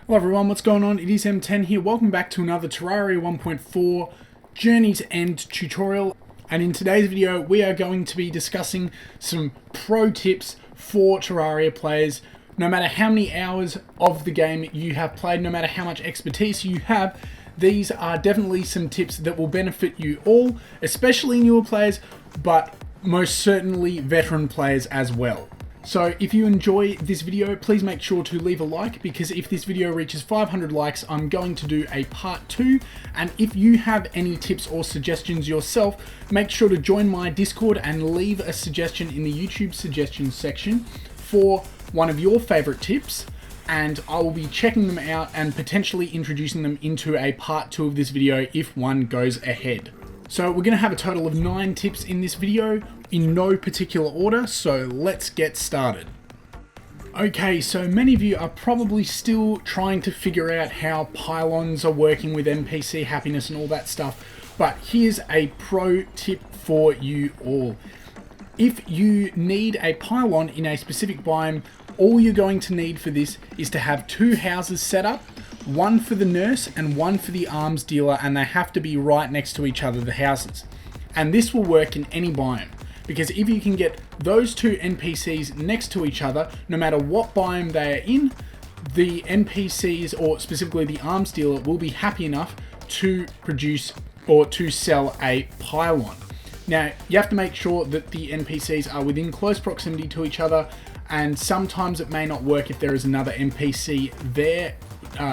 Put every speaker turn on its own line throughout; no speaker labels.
Hello everyone, what's going on? It is MTEN here. Welcome back to another Terraria 1.4 Journey to End tutorial. And in today's video, we are going to be discussing some pro tips for Terraria players. No matter how many hours of the game you have played, no matter how much expertise you have, these are definitely some tips that will benefit you all, especially newer players, but most certainly veteran players as well. So if you enjoy this video, please make sure to leave a like, because if this video reaches 500 likes, I'm going to do a part 2. And if you have any tips or suggestions yourself, make sure to join my Discord and leave a suggestion in the YouTube suggestions section for one of your favorite tips. And I will be checking them out and potentially introducing them into a part 2 of this video if one goes ahead. So we're going to have a total of 9 tips in this video, in no particular order, so let's get started. Okay, so many of you are probably still trying to figure out how pylons are working with NPC happiness and all that stuff, but here's a pro tip for you all. If you need a pylon in a specific biome, all you're going to need for this is to have 2 houses set up, one for the nurse and one for the arms dealer, and they have to be right next to each other, the houses. And this will work in any biome, because if you can get those 2 NPCs next to each other, no matter what biome they are in, the NPCs, or specifically the arms dealer, will be happy enough to produce or to sell a pylon. Now, you have to make sure that the NPCs are within close proximity to each other, and sometimes it may not work if there is another NPC there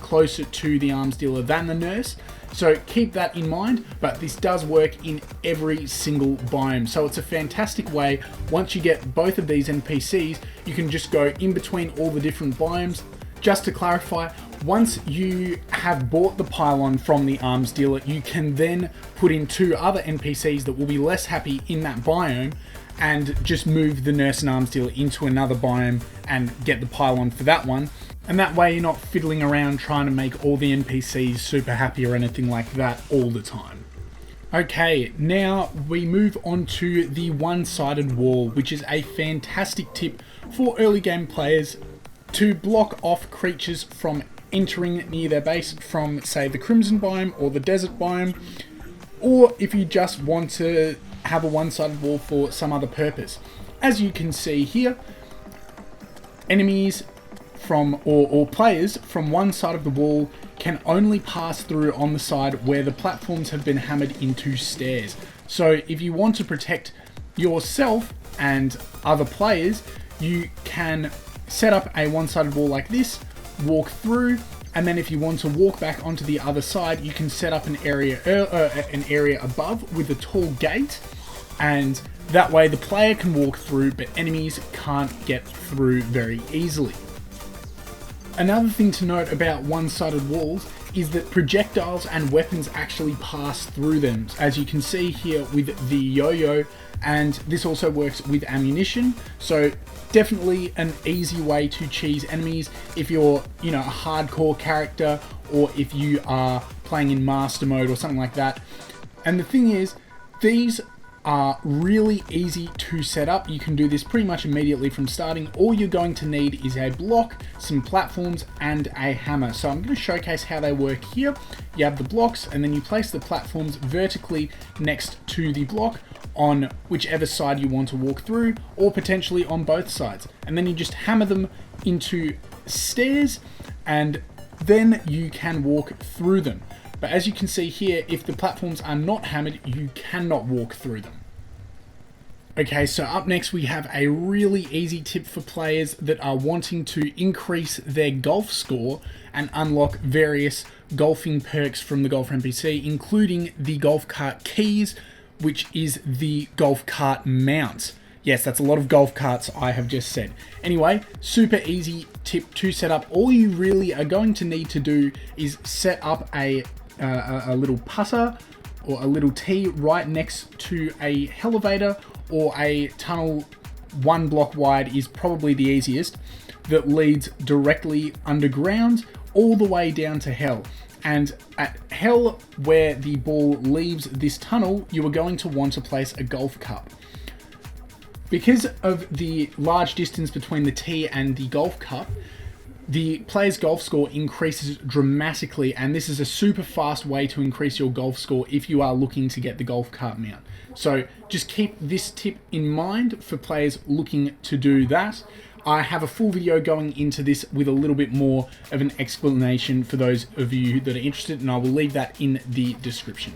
closer to the arms dealer than the nurse. So keep that in mind, but this does work in every single biome. So it's a fantastic way. Once you get both of these NPCs, you can just go in between all the different biomes. Just to clarify, once you have bought the pylon from the arms dealer, you can then put in 2 other NPCs that will be less happy in that biome and just move the nurse and arms dealer into another biome and get the pylon for that one. And that way you're not fiddling around trying to make all the NPCs super happy or anything like that all the time. Okay, now we move on to the one-sided wall, which is a fantastic tip for early game players to block off creatures from entering near their base from, say, the Crimson biome or the Desert biome, or if you just want to have a one-sided wall for some other purpose. As you can see here, enemies from or players from one side of the wall can only pass through on the side where the platforms have been hammered into stairs. So if you want to protect yourself and other players, you can set up a one-sided wall like this, walk through, and then if you want to walk back onto the other side, you can set up an area above with a tall gate, and that way the player can walk through, but enemies can't get through very easily. Another thing to note about one-sided walls is that projectiles and weapons actually pass through them, as you can see here with the yo-yo, and this also works with ammunition. So definitely an easy way to cheese enemies if you're, a hardcore character, or if you are playing in master mode or something like that. And the thing is, these are really easy to set up. You can do this pretty much immediately from starting. All you're going to need is a block, some platforms, and a hammer. So I'm going to showcase how they work here. You have the blocks, and then you place the platforms vertically next to the block on whichever side you want to walk through, or potentially on both sides. And then you just hammer them into stairs, and then you can walk through them. But as you can see here, if the platforms are not hammered, you cannot walk through them. Okay, so up next we have a really easy tip for players that are wanting to increase their golf score and unlock various golfing perks from the golfer NPC, including the golf cart keys, which is the golf cart mount. Yes, that's a lot of golf carts I have just said. Anyway, super easy tip to set up. All you really are going to need to do is set up a little putter or a little tee right next to a elevator, or a tunnel 1 block wide is probably the easiest, that leads directly underground all the way down to hell. And at hell, where the ball leaves this tunnel, you are going to want to place a golf cup. Because of the large distance between the tee and the golf cup, the player's golf score increases dramatically, and this is a super fast way to increase your golf score if you are looking to get the golf cart mount. So just keep this tip in mind for players looking to do that. I have a full video going into this with a little bit more of an explanation for those of you that are interested, and I will leave that in the description.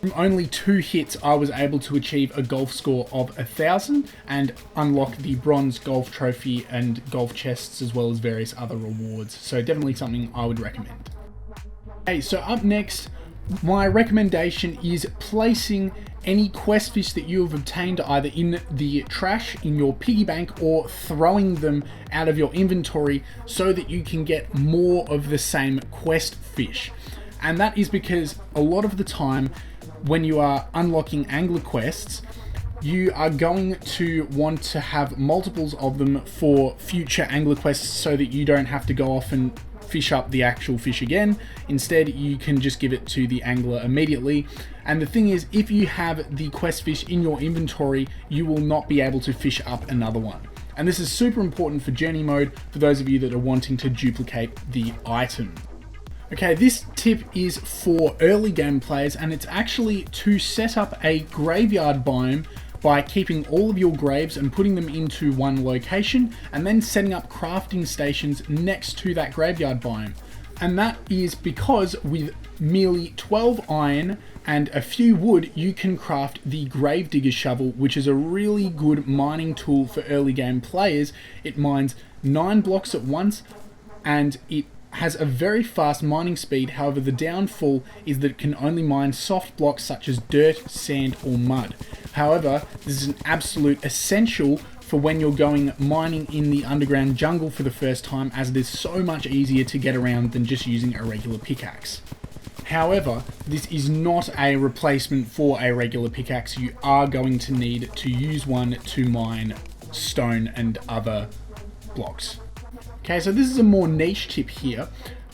From only 2 hits, I was able to achieve a golf score of 1,000 and unlock the bronze golf trophy and golf chests, as well as various other rewards. So definitely something I would recommend. Okay, so up next, my recommendation is placing any quest fish that you have obtained either in the trash in your piggy bank or throwing them out of your inventory so that you can get more of the same quest fish. And that is because a lot of the time when you are unlocking angler quests, you are going to want to have multiples of them for future angler quests so that you don't have to go off and fish up the actual fish again. Instead, you can just give it to the angler immediately. And the thing is, if you have the quest fish in your inventory, you will not be able to fish up another one. And this is super important for journey mode for those of you that are wanting to duplicate the item. Okay, this tip is for early game players, and it's actually to set up a graveyard biome by keeping all of your graves and putting them into one location, and then setting up crafting stations next to that graveyard biome. And that is because with merely 12 iron and a few wood, you can craft the Gravedigger shovel, which is a really good mining tool for early game players. It mines 9 blocks at once, and it has a very fast mining speed. However, the downfall is that it can only mine soft blocks such as dirt, sand, or mud. However, this is an absolute essential for when you're going mining in the underground jungle for the first time, as it is so much easier to get around than just using a regular pickaxe. However, this is not a replacement for a regular pickaxe. You are going to need to use one to mine stone and other blocks. Okay, so this is a more niche tip here,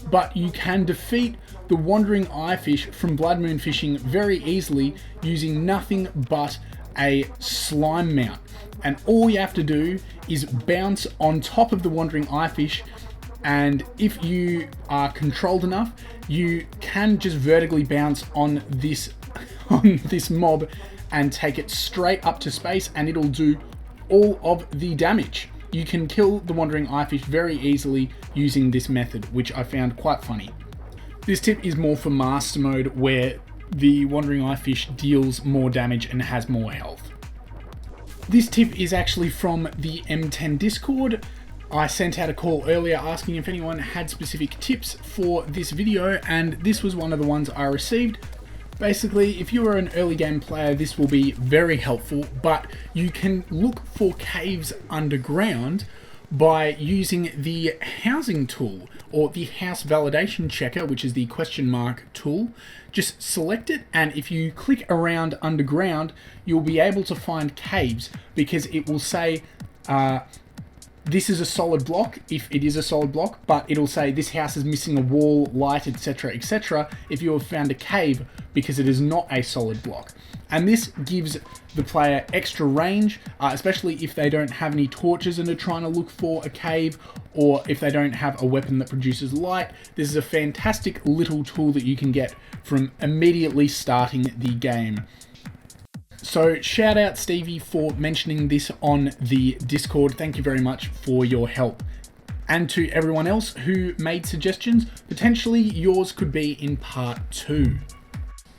but you can defeat the wandering eye fish from blood moon fishing very easily using nothing but a slime mount. And all you have to do is bounce on top of the wandering eye fish, and if you are controlled enough, you can just vertically bounce on this mob and take it straight up to space, and it'll do all of the damage. You can kill the wandering eye fish very easily using this method, which I found quite funny. This tip is more for master mode, where the wandering eye fish deals more damage and has more health. This tip is actually from the MTEN Discord. I sent out a call earlier asking if anyone had specific tips for this video, and this was one of the ones I received. Basically, if you are an early game player, this will be very helpful, but you can look for caves underground by using the housing tool, or the house validation checker, which is the question mark tool. Just select it, and if you click around underground, you'll be able to find caves, because it will say this is a solid block if it is a solid block, but it'll say this house is missing a wall, light, etc, etc if you have found a cave, because it is not a solid block. And this gives the player extra range, especially if they don't have any torches and are trying to look for a cave, or if they don't have a weapon that produces light. This is a fantastic little tool that you can get from immediately starting the game. So shout out Stevie for mentioning this on the Discord. Thank you very much for your help. And to everyone else who made suggestions, potentially yours could be in part 2.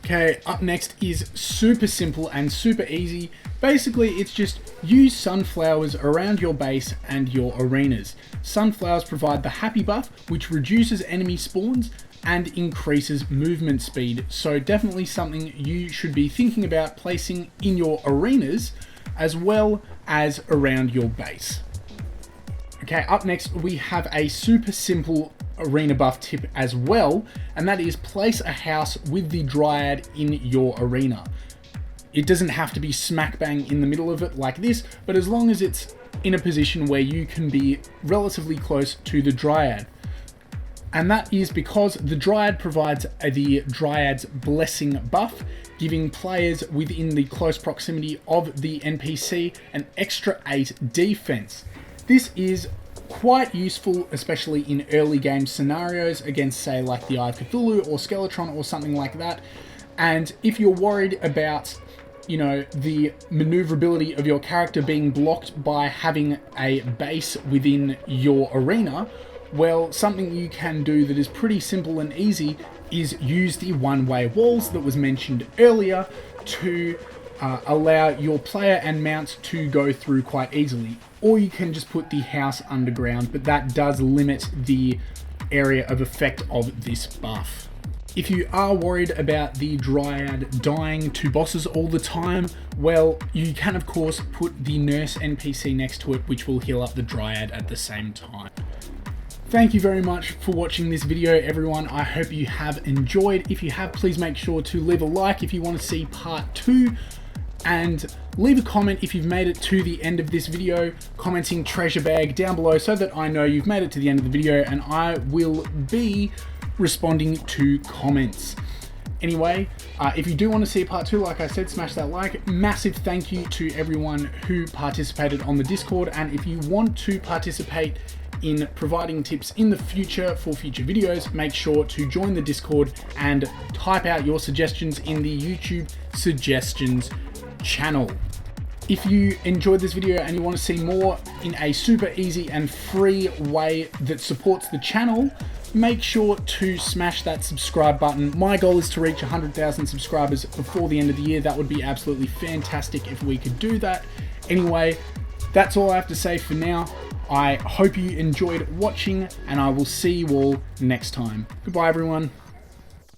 Okay, up next is super simple and super easy. Basically, it's just use sunflowers around your base and your arenas. Sunflowers provide the happy buff, which reduces enemy spawns and increases movement speed. So definitely something you should be thinking about placing in your arenas as well as around your base. Okay, up next we have a super simple arena buff tip as well, and that is place a house with the Dryad in your arena. It doesn't have to be smack bang in the middle of it like this, but as long as it's in a position where you can be relatively close to the Dryad. And that is because the Dryad provides the Dryad's Blessing buff, giving players within the close proximity of the NPC an extra 8 defense. This is quite useful, especially in early game scenarios against, say, like the Eye of Cthulhu or Skeletron or something like that. And if you're worried about, you know, the maneuverability of your character being blocked by having a base within your arena, well, something you can do that is pretty simple and easy is use the one-way walls that was mentioned earlier to allow your player and mount to go through quite easily. Or you can just put the house underground, but that does limit the area of effect of this buff. If you are worried about the Dryad dying to bosses all the time, well, you can of course put the nurse NPC next to it, which will heal up the Dryad at the same time. Thank you very much for watching this video, everyone. I hope you have enjoyed. If you have, please make sure to leave a like if you want to see part 2, and leave a comment if you've made it to the end of this video, commenting treasure bag down below so that I know you've made it to the end of the video, and I will be responding to comments. Anyway, if you do want to see part 2, like I said, smash that like. Massive thank you to everyone who participated on the Discord, and if you want to participate in providing tips in the future for future videos, make sure to join the Discord and type out your suggestions in the YouTube suggestions channel. If you enjoyed this video and you want to see more in a super easy and free way that supports the channel, make sure to smash that subscribe button. My goal is to reach 100,000 subscribers before the end of the year. That would be absolutely fantastic if we could do that. Anyway, that's all I have to say for now. I hope you enjoyed watching, and I will see you all next time. Goodbye, everyone.